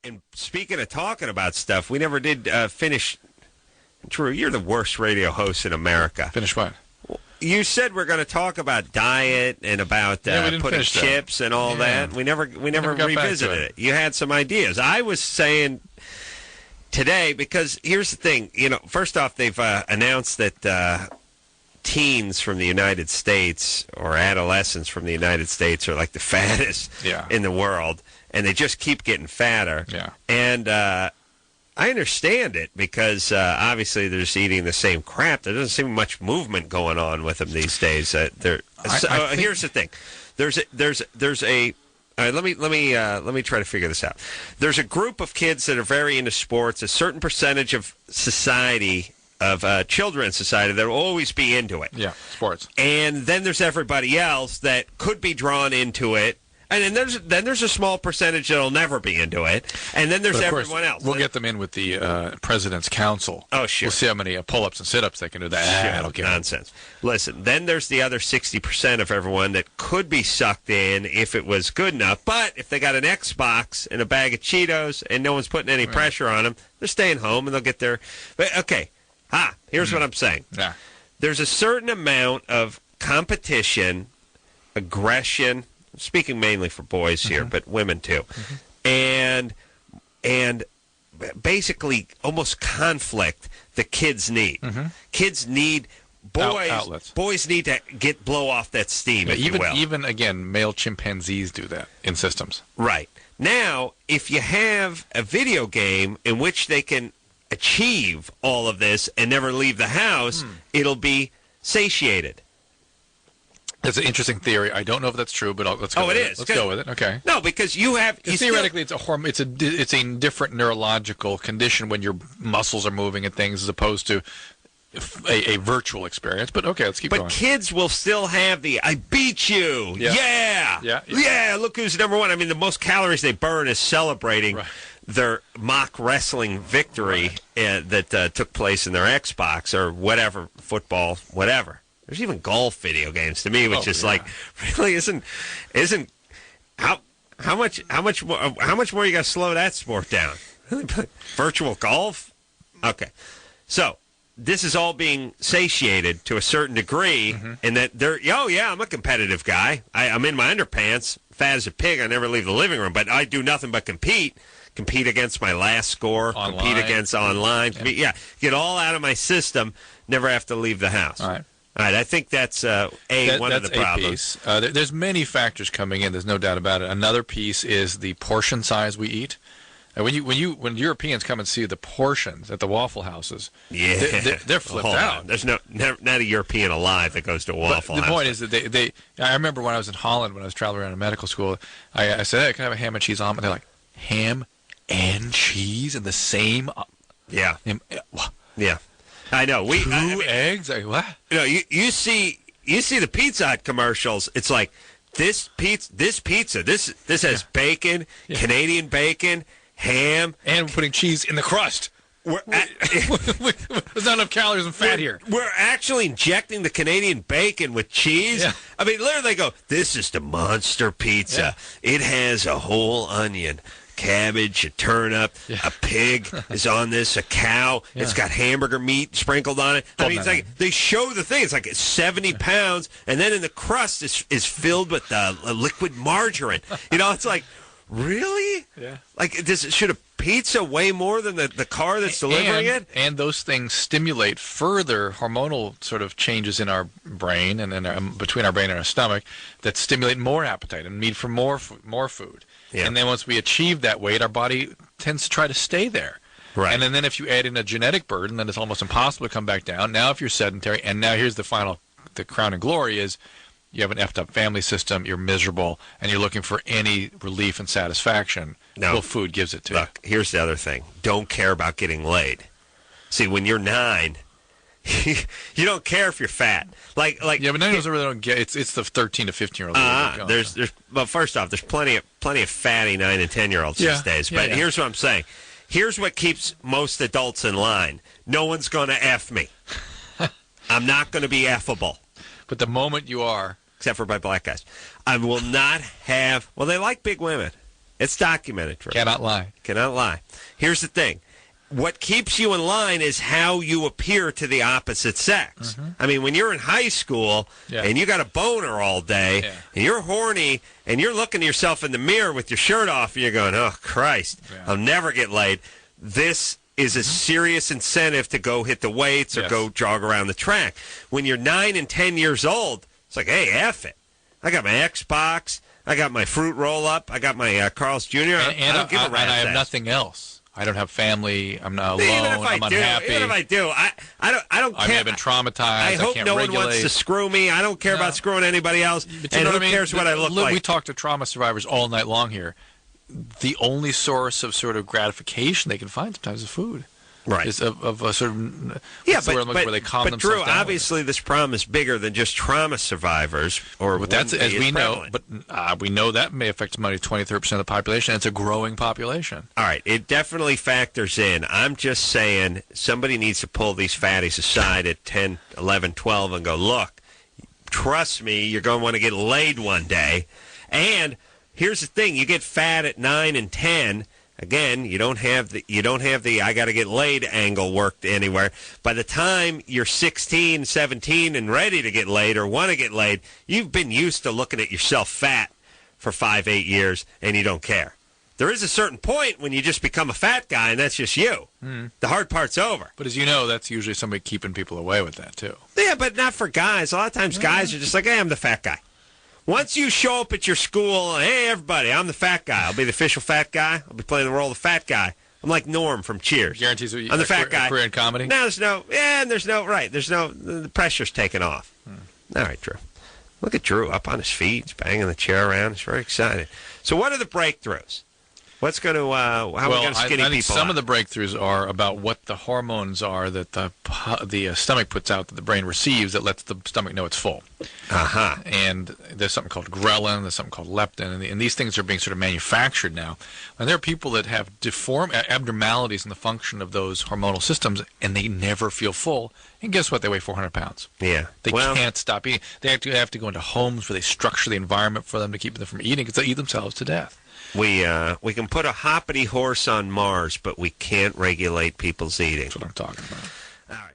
And speaking of talking about stuff, we never did finish. Drew, you're the worst radio host in America. Finish what? You said we're going to talk about diet and about putting chips and all that. We never revisited it. You had some ideas. I was saying today, because here's the thing. First off, they've announced that teens from the United States or adolescents from the United States are like the fattest in the world, and they just keep getting fatter. Yeah. And I understand it because obviously they're just eating the same crap. There doesn't seem much movement going on with them these days. Here's the thing. Let me try to figure this out. There's a group of kids that are very into sports. A certain percentage of society, of children in society, that will always be into it. Yeah, sports. And then there's everybody else that could be drawn into it. And then there's a small percentage that'll never be into it, and then there's everyone else. We'll get them in with the President's Council. Oh, sure. We'll see how many pull-ups and sit-ups they can do. That'll nonsense. Listen, then there's the other 60% of everyone that could be sucked in if it was good enough. But if they got an Xbox and a bag of Cheetos and no one's putting any pressure on them, they're staying home and they'll get their. But okay, here's what I'm saying. Yeah. There's a certain amount of competition, aggression. Speaking mainly for boys here, but women too, and basically almost conflict the kids need. Kids need outlets. Boys need to blow off that steam. Even again, male chimpanzees do that in systems. Right now, if you have a video game in which they can achieve all of this and never leave the house, it'll be satiated. That's an interesting theory. I don't know if that's true, but let's go with it. Let's go with it. Okay. No, because you have... Theoretically, it's a different neurological condition when your muscles are moving and things as opposed to a virtual experience. But okay, let's keep going. But kids will still have the, I beat you. Yeah, look who's number one. I mean, the most calories they burn is celebrating their mock wrestling victory that took place in their Xbox or whatever, football, whatever. There's even golf video games to me, which is like really isn't how much more you got to slow that sport down? Virtual golf? Okay. So, this is all being satiated to a certain degree, and that I'm a competitive guy. I'm in my underpants, fat as a pig. I never leave the living room, but I do nothing but compete against my last score, compete against online. Get all out of my system, never have to leave the house. All right, I think that's one of the problems. There's many factors coming in. There's no doubt about it. Another piece is the portion size we eat. When Europeans come and see the portions at the Waffle Houses, they're flipped out. There's not a European alive that goes to a Waffle House. The point is that I remember when I was in Holland when I was traveling around in medical school, I said, "Hey, can I have a ham and cheese omelet?" They're like, "Ham and cheese in the same?" Yeah. I know. Two eggs? Like, what? You see the Pizza Hut commercials. It's like this pizza. This has bacon, Canadian bacon, ham, and we're putting cheese in the crust. There's not enough calories and fat here. We're actually injecting the Canadian bacon with cheese. Yeah. I mean, literally, they go, "This is the monster pizza. Yeah. It has a whole onion." Cabbage, a turnip, a pig is on this, a cow. Yeah. It's got hamburger meat sprinkled on it. I mean, it's like they show the thing. It's like it's 70 pounds, and then in the crust is filled with liquid margarine. It's like, really? Yeah. Like, should a pizza weigh more than the car that's delivering it? And those things stimulate further hormonal sort of changes in our brain and between our brain and our stomach that stimulate more appetite and need for more food. Yeah. And then once we achieve that weight, our body tends to try to stay there. Right. And then if you add in a genetic burden, then it's almost impossible to come back down. Now if you're sedentary, and now here's the crown and glory is you have an effed up family system, you're miserable, and you're looking for any relief and satisfaction. Well, food gives it to you. Look, here's the other thing. Don't care about getting laid. See, when you're 9... you don't care if you're fat, like but 9-year-olds really don't get. It's the 13 to 15-year-olds. Well, first off, there's plenty of fatty 9 and 10-year-olds these days. But here's what I'm saying. Here's what keeps most adults in line. No one's going to F me. I'm not going to be effable. But the moment you are, except for by black guys, I will not have. Well, they like big women. It's documented, Drew. Cannot lie. Cannot lie. Here's the thing. What keeps you in line is how you appear to the opposite sex. Mm-hmm. I mean, when you're in high school and you got a boner all day and you're horny and you're looking at yourself in the mirror with your shirt off and you're going, oh, Christ, I'll never get laid. This is a serious incentive to go hit the weights or go jog around the track. When you're 9 and 10 years old, it's like, hey, F it. I got my Xbox. I got my fruit roll-up. I got my Carl's Jr. I don't give a rat's and I have ass. Nothing else. I don't have family. I'm not alone. I'm unhappy. Even if I do, I don't care. I may have been traumatized. I hope can't no regulate. one wants to screw me. I don't care about screwing anybody else. But and who cares what I look like? We talk to trauma survivors all night long here. The only source of sort of gratification they can find sometimes is food. Right. Is of a sort of where they calm themselves Drew, down. obviously this problem is bigger than just trauma survivors. But that's as we know. Prevalent. But we know that may affect maybe 20-30% of the population. It's a growing population. All right, it definitely factors in. I'm just saying somebody needs to pull these fatties aside at 10, 11, 12 and go, look, trust me, you're going to want to get laid one day. And here's the thing: you get fat at 9 and 10. Again, you don't have the I got to get laid angle worked anywhere. By the time you're 16, 17 and ready to get laid or want to get laid, you've been used to looking at yourself fat for 5, 8 years and you don't care. There is a certain point when you just become a fat guy and that's just you. Mm. The hard part's over. But as you know, that's usually somebody keeping people away with that too. Yeah, but not for guys. A lot of times guys are just like, hey, I'm the fat guy. Once you show up at your school, hey, everybody, I'm the fat guy. I'll be the official fat guy. I'll be playing the role of the fat guy. I'm like Norm from Cheers. Guarantees I'm the fat guy. Career in comedy? No, the pressure's taken off. All right, Drew. Look at Drew up on his feet. He's banging the chair around. He's very excited. So what are the breakthroughs? What's going to, how are we going to skinny I think people some out? of the breakthroughs are about what the hormones are that the stomach puts out that the brain receives that lets the stomach know it's full. Uh-huh. And there's something called ghrelin, there's something called leptin, and these things are being sort of manufactured now. And there are people that have abnormalities in the function of those hormonal systems, and they never feel full. And guess what? They weigh 400 pounds. Yeah. They can't stop eating. They have to go into homes where they structure the environment for them to keep them from eating because they eat themselves to death. We can put a hoppity horse on Mars, but we can't regulate people's eating. That's what I'm talking about. All right.